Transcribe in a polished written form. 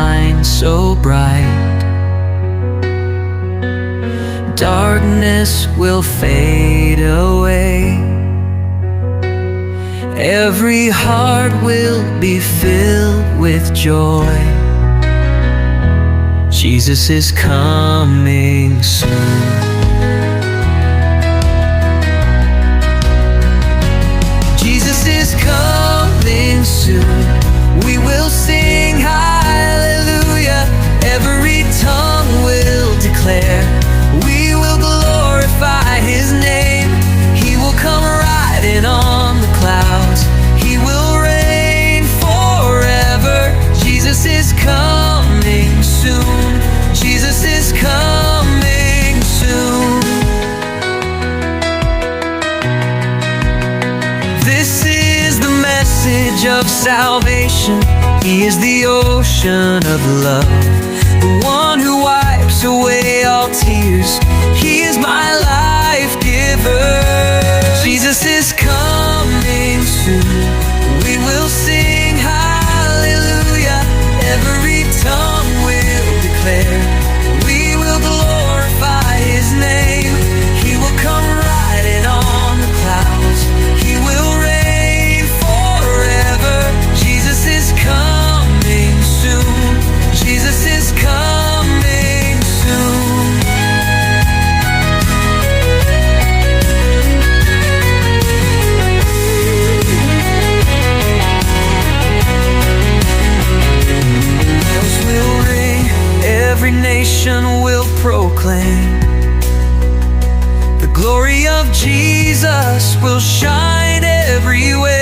shine so bright. Darkness will fade away. Every heart will be filled with joy. Jesus is coming soon. Jesus is coming soon. We will sing hallelujah. Every tongue will declare. We will glorify His name. He will come riding on the clouds. He will reign forever. Jesus is coming soon. Jesus is coming soon. This is the message of salvation. He is the ocean of love, the one who wipes away all tears. He is my life giver. Jesus is coming soon. We will sing hallelujah. Every tongue will declare. We will glorify His name. He will come riding on the clouds. He will reign forever. Jesus is coming soon. Jesus is coming soon. Bells will ring, every nation will proclaim. The glory of Jesus will shine everywhere.